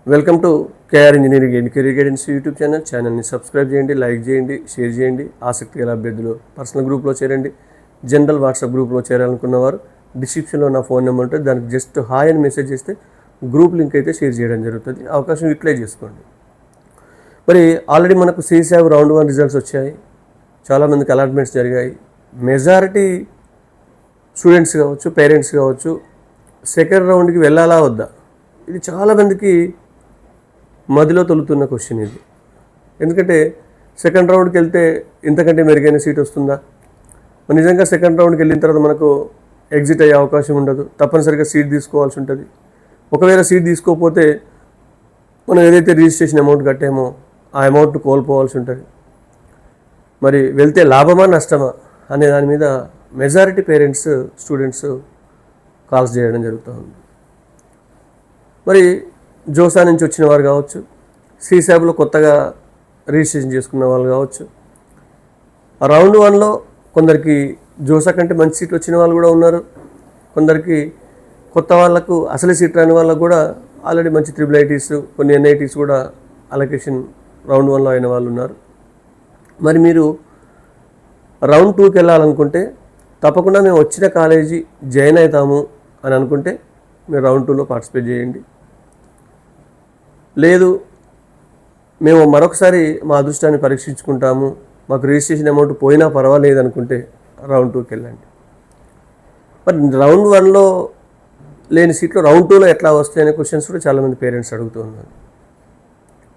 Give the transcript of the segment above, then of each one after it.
Welcome to KR engineering and career guidance YouTube ఛానల్ని subscribe చేయండి, like చేయండి, share చేయండి. ఆసక్తి గల అభ్యర్థులు పర్సనల్ గ్రూప్లో చేరండి. జనరల్ వాట్సాప్ గ్రూప్లో చేరాలనుకున్నవారు డిస్క్రిప్షన్లో నా ఫోన్ నెంబర్ ఉంటుంది, దానికి జస్ట్ హాయ్ అని మెసేజ్ చేస్తే గ్రూప్ లింక్ అయితే షేర్ చేయడం జరుగుతుంది. అవకాశం యూటిలైజ్ చేసుకోండి. మరి ఆల్రెడీ మనకు CSAB రౌండ్ 1 రిజల్ట్స్ వచ్చాయి. చాలామందికి అలాట్మెంట్స్ జరిగాయి. మెజారిటీ స్టూడెంట్స్ కావచ్చు, పేరెంట్స్ కావచ్చు, సెకండ్ రౌండ్కి వెళ్ళాలా వద్దా, ఇది చాలామందికి మదిలో తొలుతున్న క్వశ్చన్ ఇది. ఎందుకంటే సెకండ్ రౌండ్కి వెళ్తే ఇంతకంటే మెరుగైన సీట్ వస్తుందా? నిజంగా సెకండ్ రౌండ్కి వెళ్ళిన తర్వాత మనకు ఎగ్జిట్ అయ్యే అవకాశం ఉండదు, తప్పనిసరిగా సీట్ తీసుకోవాల్సి ఉంటుంది. ఒకవేళ సీట్ తీసుకోకపోతే మనం ఏదైతే రిజిస్ట్రేషన్ అమౌంట్ కట్టామో ఆ అమౌంట్ కోల్పోవాల్సి ఉంటుంది. మరి వెళ్తే లాభమా నష్టమా అనే దాని మీద మెజారిటీ పేరెంట్స్, స్టూడెంట్స్ కాల్స్ చేయడం జరుగుతూ ఉంది. మరి జోసా నుంచి వచ్చిన వారు కావచ్చు, CSABలో కొత్తగా రిజిస్ట్రేషన్ చేసుకున్న వాళ్ళు కావచ్చు, రౌండ్ 1లో కొందరికి జోసా కంటే మంచి సీట్లు వచ్చిన వాళ్ళు కూడా ఉన్నారు. కొందరికి కొత్త వాళ్ళకు అసలు సీట్ రాని వాళ్ళకు కూడా ఆల్రెడీ మంచి IIITs, కొన్ని NITs కూడా అలొకేషన్ రౌండ్ 1లో అయిన వాళ్ళు ఉన్నారు. మరి మీరు రౌండ్ 2కి వెళ్ళాలనుకుంటే తప్పకుండా మేము వచ్చిన కాలేజీ జాయిన్ అవుతాము అని అనుకుంటే మీరు రౌండ్ 2లో పార్టిసిపేట్ చేయండి. లేదు మేము మరొకసారి మా అదృష్టాన్ని పరీక్షించుకుంటాము, మాకు రిజిస్ట్రేషన్ అమౌంట్ పోయినా పర్వాలేదు అనుకుంటే రౌండ్ 2కి వెళ్ళండి. మరి రౌండ్ 1లో లేని సీట్లు రౌండ్ 2లో ఎట్లా వస్తాయి అనే క్వశ్చన్స్ కూడా చాలామంది పేరెంట్స్ అడుగుతూ ఉన్నారు.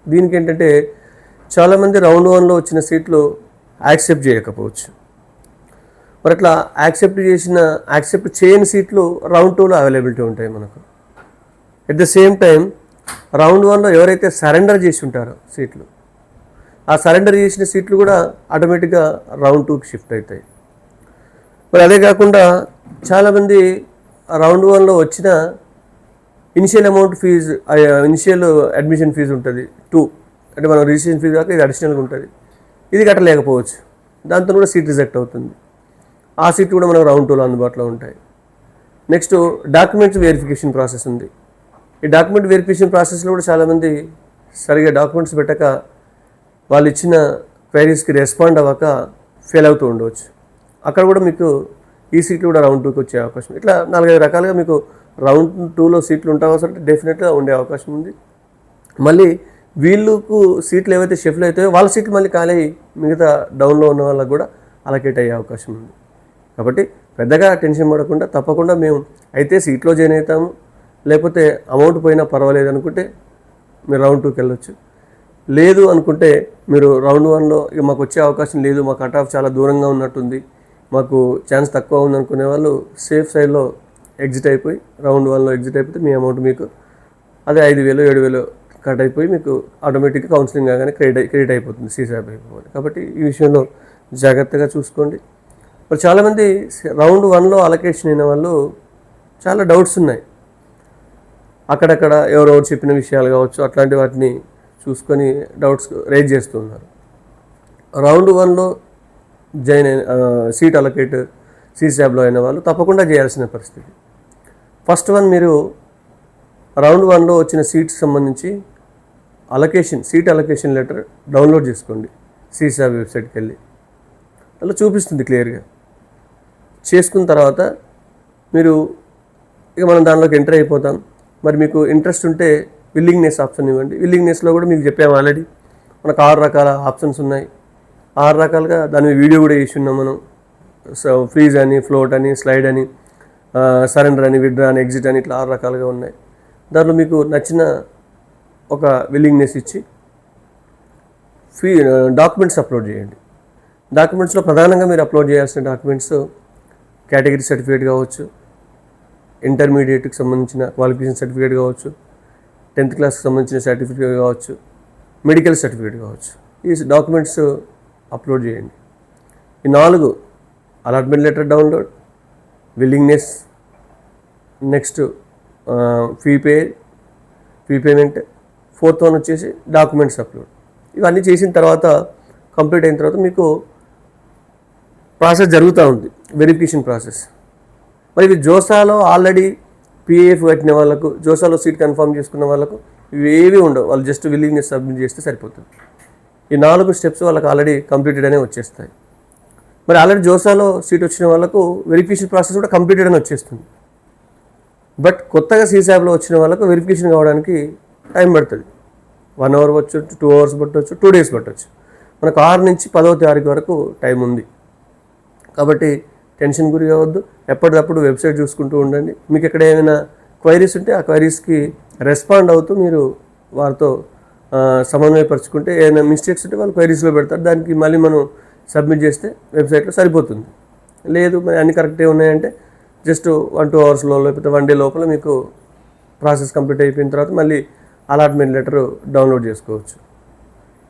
దీనికి ఏంటంటే చాలామంది రౌండ్ 1లో వచ్చిన సీట్లు యాక్సెప్ట్ చేయకపోవచ్చు. మరి అట్లా యాక్సెప్ట్ చేయని సీట్లు రౌండ్ 2లో అవైలబిలిటీ ఉంటాయి మనకు. At the same time round 1లో ఎవరైతే సరెండర్ చేసి ఉంటారో సీట్లు, ఆ సరెండర్ చేసిన సీట్లు కూడా ఆటోమేటిక్గా రౌండ్ 2కి షిఫ్ట్ అవుతాయి. మరి అదే కాకుండా చాలామంది రౌండ్ 1లో వచ్చిన initial amount fees, initial admission fees ఉంటుంది 2, అంటే మనం రిజిస్ట్రేషన్ ఫీజు కాక ఇది అడిషనల్గా ఉంటుంది, ఇది కట్టలేకపోవచ్చు. దాంతో కూడా సీట్ రిజెక్ట్ అవుతుంది. ఆ సీట్లు కూడా మనకు రౌండ్ 2లో అందుబాటులో ఉంటాయి. నెక్స్ట్ డాక్యుమెంట్స్ వెరిఫికేషన్ ప్రాసెస్ ఉంది. ఈ డాక్యుమెంట్ వెరిఫికేషన్ ప్రాసెస్లో కూడా చాలామంది సరిగా డాక్యుమెంట్స్ పెట్టక వాళ్ళు ఇచ్చిన క్వైరీస్కి రెస్పాండ్ అవ్వక ఫెయిల్ అవుతూ ఉండవచ్చు. అక్కడ కూడా మీకు ఈ సీట్లు కూడా రౌండ్ 2కి వచ్చే అవకాశం. ఇట్లా 4-5 రకాలుగా మీకు రౌండ్ 2లో సీట్లు ఉంటాయి కాబట్టి డెఫినెట్గా ఉండే అవకాశం ఉంది. మళ్ళీ వీళ్ళకు సీట్లు ఏవైతే షెఫ్లు అవుతాయో వాళ్ళ సీట్లు మళ్ళీ ఖాళీ మిగతా డౌన్లో ఉన్న వాళ్ళకు కూడా అలకేట్ అయ్యే అవకాశం ఉంది. కాబట్టి పెద్దగా టెన్షన్ పడకుండా తప్పకుండా మేము అయితే సీట్లో జాయిన్ అవుతాము, లేకపోతే అమౌంట్ పోయినా పర్వాలేదు అనుకుంటే మీరు రౌండ్ 2కి వెళ్ళొచ్చు. లేదు అనుకుంటే మీరు రౌండ్ 1లో ఇక మాకు వచ్చే అవకాశం లేదు, మా కట్ ఆఫ్ చాలా దూరంగా ఉన్నట్టుంది, మాకు ఛాన్స్ తక్కువ ఉంది అనుకునే వాళ్ళు సేఫ్ సైడ్లో ఎగ్జిట్ అయిపోయి రౌండ్ 1లో ఎగ్జిట్ అయిపోతే మీ అమౌంట్ మీకు అదే 5,000, 7,000 కట్ అయిపోయి మీకు ఆటోమేటిక్గా కౌన్సిలింగ్ కాగానే క్రెడిట్ అయిపోతుంది, CSAB అయిపోతుంది. కాబట్టి ఈ విషయంలో జాగ్రత్తగా చూసుకోండి. మరి చాలామంది రౌండ్ 1లో అలొకేషన్ అయిన వాళ్ళు చాలా డౌట్స్ ఉన్నాయి. అక్కడక్కడ ఎవరెవరు చెప్పిన విషయాలు కావచ్చు, అట్లాంటి వాటిని చూసుకొని డౌట్స్ రైజ్ చేస్తున్నారు. రౌండ్ 1లో జాయిన్ అయిన సీట్ అలొకేట్ CSABలో అయిన వాళ్ళు తప్పకుండా చేయాల్సిన పరిస్థితి. ఫస్ట్ వన్, మీరు రౌండ్ 1లో వచ్చిన సీట్స్ సంబంధించి సీట్ అలొకేషన్ లెటర్ డౌన్లోడ్ చేసుకోండి. CSAB వెబ్సైట్కి వెళ్ళి అలా చూపిస్తుంది క్లియర్గా. చేసుకున్న తర్వాత మీరు ఇక మనం దానిలోకి ఎంటర్ అయిపోతాం. మరి మీకు ఇంట్రెస్ట్ ఉంటే విల్లింగ్నెస్ ఆప్షన్ ఇవ్వండి. విల్లింగ్నెస్లో కూడా మీకు చెప్పాము ఆల్రెడీ, మనకు 6 రకాల ఆప్షన్స్ ఉన్నాయి. 6 రకాలుగా దాని వీడియో కూడా వేసి ఉన్నాం మనం. సో ఫ్రీజ్ అని, ఫ్లోట్ అని, స్లైడ్ అని, సరెండర్ అని, విత్డ్రా అని, ఎగ్జిట్ అని, ఇట్లా 6 రకాలుగా ఉన్నాయి. దాంట్లో మీకు నచ్చిన ఒక విల్లింగ్నెస్ ఇచ్చి డాక్యుమెంట్స్ అప్లోడ్ చేయండి. డాక్యుమెంట్స్లో ప్రధానంగా మీరు అప్లోడ్ చేయాల్సిన డాక్యుమెంట్స్ కేటగిరీ సర్టిఫికేట్ కావచ్చు, ఇంటర్మీడియట్కి సంబంధించిన క్వాలిఫికేషన్ సర్టిఫికేట్ కావచ్చు, 10th క్లాస్కి సంబంధించిన సర్టిఫికేట్ కావచ్చు, మెడికల్ సర్టిఫికేట్ కావచ్చు. ఈ డాక్యుమెంట్స్ అప్లోడ్ చేయండి. ఈ 4 allotment letter download, willingness, next fee payment, 4th one వచ్చేసి డాక్యుమెంట్స్ అప్లోడ్. ఇవన్నీ చేసిన తర్వాత కంప్లీట్ అయిన తర్వాత మీకు ప్రాసెస్ జరుగుతూ ఉంది, వెరిఫికేషన్ ప్రాసెస్. మరి ఇది జోసాలో ఆల్రెడీ PAF కట్టిన వాళ్ళకు, జోసాలో సీట్ కన్ఫర్మ్ చేసుకున్న వాళ్ళకు ఇవేవి ఉండవు. వాళ్ళు జస్ట్ విల్లింగ్నెస్ సబ్మిట్ చేస్తే సరిపోతుంది. ఈ 4 స్టెప్స్ వాళ్ళకి ఆల్రెడీ కంప్లీటెడ్ అనే వచ్చేస్తాయి. మరి ఆల్రెడీ జోసాలో సీట్ వచ్చిన వాళ్ళకు వెరిఫికేషన్ ప్రాసెస్ కూడా కంప్లీటెడ్ అని వచ్చేస్తుంది. బట్ కొత్తగా సీసాబ్లో వచ్చిన వాళ్ళకు వెరిఫికేషన్ కావడానికి టైం పడుతుంది. 1 అవర్ పట్టవచ్చు, 2 అవర్స్ పట్టవచ్చు, 2 డేస్ పట్టవచ్చు. మనకు 6 నుంచి 10వ తారీఖు వరకు టైం ఉంది. కాబట్టి టెన్షన్ గురి కావద్దు. ఎప్పటికప్పుడు వెబ్సైట్ చూసుకుంటూ ఉండండి. మీకు ఎక్కడ ఏమైనా క్వైరీస్ ఉంటే ఆ క్వైరీస్కి రెస్పాండ్ అవుతూ మీరు వారితో సమన్వయపరుచుకుంటే ఏమైనా మిస్టేక్స్ ఉంటే వాళ్ళు క్వైరీస్లో పెడతారు. దానికి మళ్ళీ మనం సబ్మిట్ చేస్తే వెబ్సైట్లో సరిపోతుంది. లేదు మరి అన్ని కరెక్టే ఉన్నాయంటే జస్ట్ 1-2 అవర్స్లో లేకపోతే 1 డే లోపల మీకు ప్రాసెస్ కంప్లీట్ అయిపోయిన తర్వాత మళ్ళీ అలాట్మెంట్ లెటర్ డౌన్లోడ్ చేసుకోవచ్చు.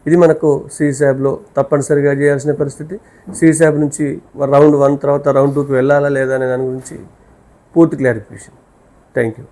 ఇది మనకు సీసాబ్లో తప్పనిసరిగా చేయాల్సిన పరిస్థితి. సీసాబ్ నుంచి రౌండ్ 1 తర్వాత రౌండ్ 2కి వెళ్ళాలా లేదా అనే దాని గురించి పూర్తి క్లారిఫికేషన్. Thank you.